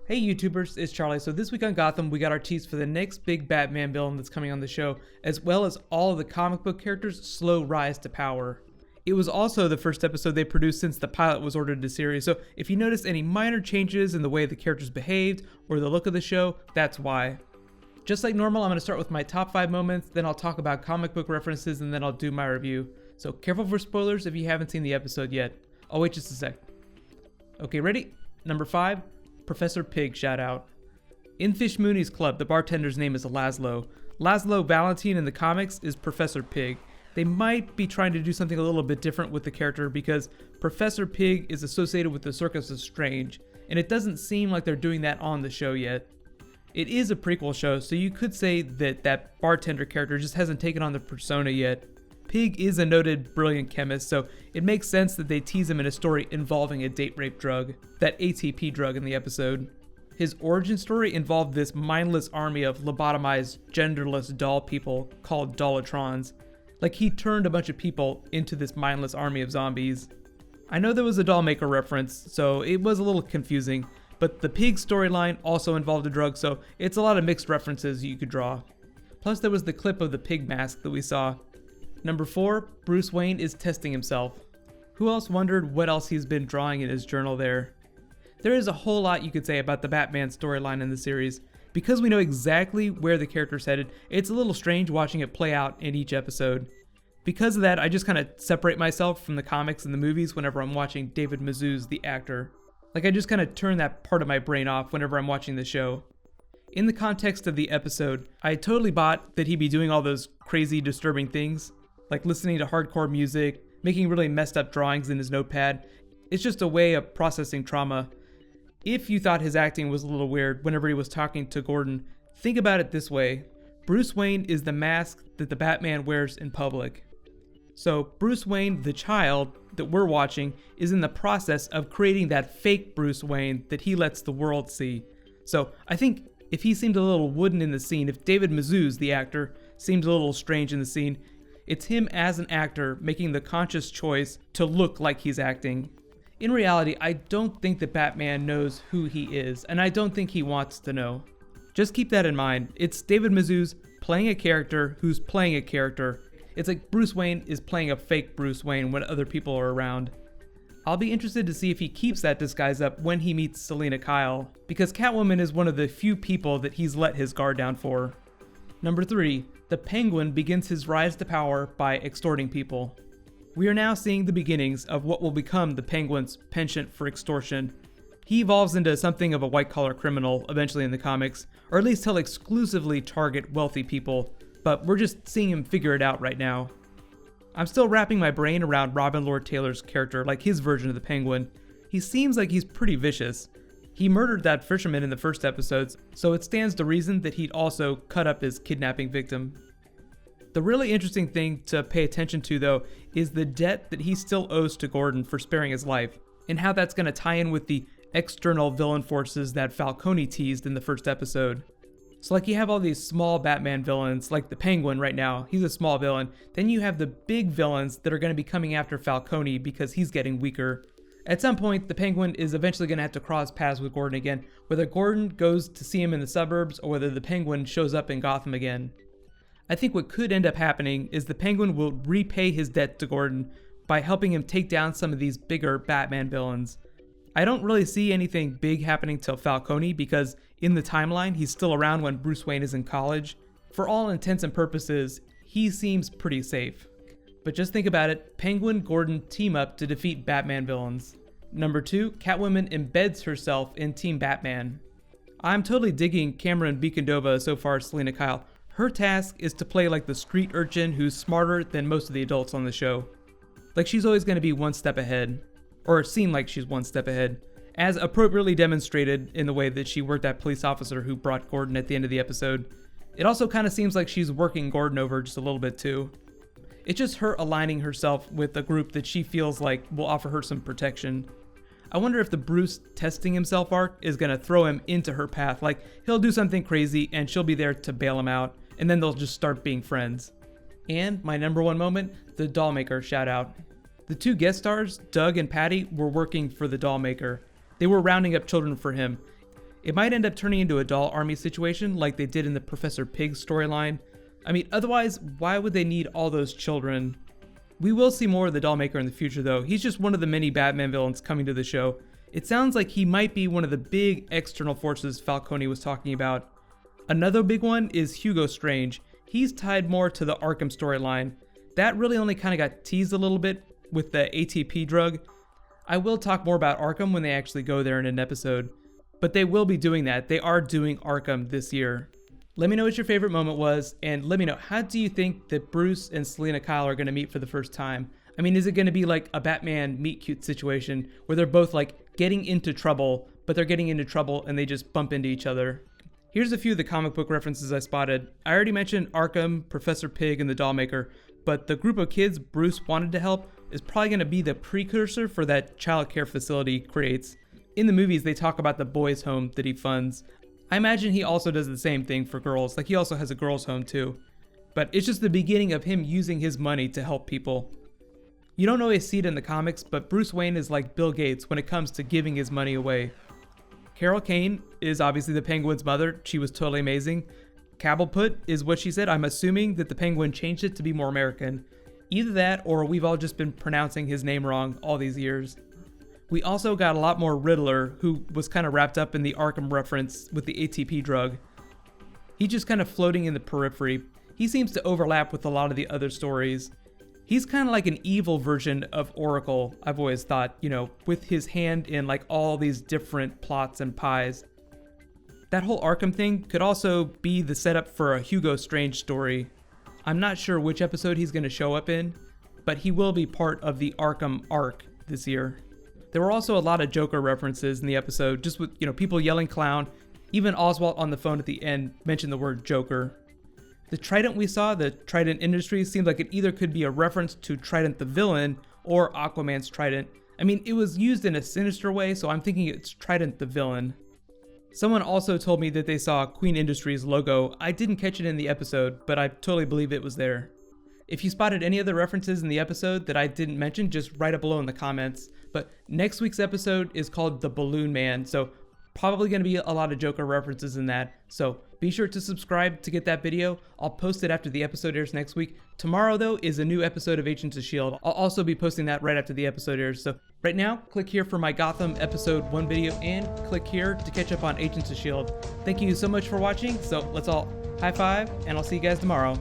Hey YouTubers, it's Charlie. So this week on Gotham, we got our tease for the next big Batman villain that's coming on the show, as well as all of the comic book characters' slow rise to power. It was also the first episode they produced since the pilot was ordered to series, so if you notice any minor changes in the way the characters behaved or the look of the show, that's why. Just like normal, I'm going to start with my top 5 moments, then I'll talk about comic book references, and then I'll do my review. So careful for spoilers if you haven't seen the episode yet. I'll wait just a sec. Okay, ready? Number 5. Professor Pig shout out. In Fish Mooney's club, the bartender's name is Laszlo. Laszlo Valentine in the comics is Professor Pig. They might be trying to do something a little bit different with the character because Professor Pig is associated with the Circus of Strange, and it doesn't seem like they're doing that on the show yet. It is a prequel show, so you could say that bartender character just hasn't taken on the persona yet. Pig is a noted brilliant chemist, so it makes sense that they tease him in a story involving a date rape drug, that ATP drug in the episode. His origin story involved this mindless army of lobotomized, genderless doll people called Dollatrons. Like he turned a bunch of people into this mindless army of zombies. I know there was a doll maker reference, so it was a little confusing, but the Pig storyline also involved a drug, so it's a lot of mixed references you could draw. Plus there was the clip of the pig mask that we saw. Number 4, Bruce Wayne is testing himself. Who else wondered what else he's been drawing in his journal there? There is a whole lot you could say about the Batman storyline in the series. Because we know exactly where the character's headed, it's a little strange watching it play out in each episode. Because of that, I just kind of separate myself from the comics and the movies whenever I'm watching David Mazouz, the actor. Like I just kind of turn that part of my brain off whenever I'm watching the show. In the context of the episode, I totally bought that he'd be doing all those crazy, disturbing things. Like listening to hardcore music, making really messed up drawings in his notepad. It's just a way of processing trauma. If you thought his acting was a little weird whenever he was talking to Gordon, think about it this way. Bruce Wayne is the mask that the Batman wears in public. So Bruce Wayne, the child that we're watching, is in the process of creating that fake Bruce Wayne that he lets the world see. So I think if he seemed a little wooden in the scene, if David Mazouz, the actor, seemed a little strange in the scene, it's him as an actor making the conscious choice to look like he's acting. In reality, I don't think that Batman knows who he is, and I don't think he wants to know. Just keep that in mind. It's David Mazouz playing a character who's playing a character. It's like Bruce Wayne is playing a fake Bruce Wayne when other people are around. I'll be interested to see if he keeps that disguise up when he meets Selina Kyle, because Catwoman is one of the few people that he's let his guard down for. Number 3. The Penguin begins his rise to power by extorting people. We are now seeing the beginnings of what will become the Penguin's penchant for extortion. He evolves into something of a white-collar criminal eventually in the comics, or at least he'll exclusively target wealthy people, but we're just seeing him figure it out right now. I'm still wrapping my brain around Robin Lord Taylor's character, like his version of the Penguin. He seems like he's pretty vicious. He murdered that fisherman in the first episodes, so it stands to reason that he'd also cut up his kidnapping victim. The really interesting thing to pay attention to, though, is the debt that he still owes to Gordon for sparing his life, and how that's going to tie in with the external villain forces that Falcone teased in the first episode. So like you have all these small Batman villains, like the Penguin right now, he's a small villain. Then you have the big villains that are going to be coming after Falcone because he's getting weaker. At some point, the Penguin is eventually going to have to cross paths with Gordon again, whether Gordon goes to see him in the suburbs or whether the Penguin shows up in Gotham again. I think what could end up happening is the Penguin will repay his debt to Gordon by helping him take down some of these bigger Batman villains. I don't really see anything big happening till Falcone because in the timeline, he's still around when Bruce Wayne is in college. For all intents and purposes, he seems pretty safe. But just think about it, Penguin, Gordon team up to defeat Batman villains. Number 2, Catwoman embeds herself in Team Batman. I'm totally digging Cameron Beekendova so far as Selina Kyle. Her task is to play like the street urchin who's smarter than most of the adults on the show. Like she's always going to be one step ahead, or seem like she's one step ahead, as appropriately demonstrated in the way that she worked that police officer who brought Gordon at the end of the episode. It also kind of seems like she's working Gordon over just a little bit too. It's just her aligning herself with a group that she feels like will offer her some protection. I wonder if the Bruce testing himself arc is going to throw him into her path, like he'll do something crazy and she'll be there to bail him out, and then they'll just start being friends. And my number 1 moment, the Dollmaker shout out. The 2 guest stars, Doug and Patty, were working for the Dollmaker. They were rounding up children for him. It might end up turning into a doll army situation like they did in the Professor Pig storyline. I mean, otherwise, why would they need all those children? We will see more of the Dollmaker in the future though. He's just one of the many Batman villains coming to the show. It sounds like he might be one of the big external forces Falcone was talking about. Another big one is Hugo Strange. He's tied more to the Arkham storyline. That really only kind of got teased a little bit with the ATP drug. I will talk more about Arkham when they actually go there in an episode. But they will be doing that. They are doing Arkham this year. Let me know what your favorite moment was, and let me know, how do you think that Bruce and Selina Kyle are going to meet for the first time? I mean, is it going to be like a Batman meet cute situation where they're both like getting into trouble, but they're getting into trouble and they just bump into each other? Here's a few of the comic book references I spotted. I already mentioned Arkham, Professor Pig, and the Dollmaker, but the group of kids Bruce wanted to help is probably going to be the precursor for that child care facility creates. In the movies, they talk about the boys' home that he funds. I imagine he also does the same thing for girls, like he also has a girls' home too. But it's just the beginning of him using his money to help people. You don't always see it in the comics, but Bruce Wayne is like Bill Gates when it comes to giving his money away. Carol Kane is obviously the Penguin's mother. She was totally amazing. Cobbleput is what she said. I'm assuming that the Penguin changed it to be more American. Either that, or we've all just been pronouncing his name wrong all these years. We also got a lot more Riddler, who was kind of wrapped up in the Arkham reference with the ATP drug. He's just kind of floating in the periphery. He seems to overlap with a lot of the other stories. He's kind of like an evil version of Oracle, I've always thought, you know, with his hand in like all these different plots and pies. That whole Arkham thing could also be the setup for a Hugo Strange story. I'm not sure which episode he's going to show up in, but he will be part of the Arkham arc this year. There were also a lot of Joker references in the episode, just with, you know, people yelling clown. Even Oswald on the phone at the end mentioned the word Joker. The trident we saw, the Trident Industries, seemed like it either could be a reference to Trident the villain or Aquaman's trident. I mean, it was used in a sinister way, so I'm thinking it's Trident the villain. Someone also told me that they saw Queen Industries logo. I didn't catch it in the episode, but I totally believe it was there. If you spotted any other references in the episode that I didn't mention, just write it below in the comments. But next week's episode is called The Balloon Man, so probably going to be a lot of Joker references in that. So be sure to subscribe to get that video. I'll post it after the episode airs next week. Tomorrow, though, is a new episode of Agents of S.H.I.E.L.D. I'll also be posting that right after the episode airs. So right now, click here for my Gotham episode 1 video, and click here to catch up on Agents of S.H.I.E.L.D. Thank you so much for watching. So let's all high five, and I'll see you guys tomorrow.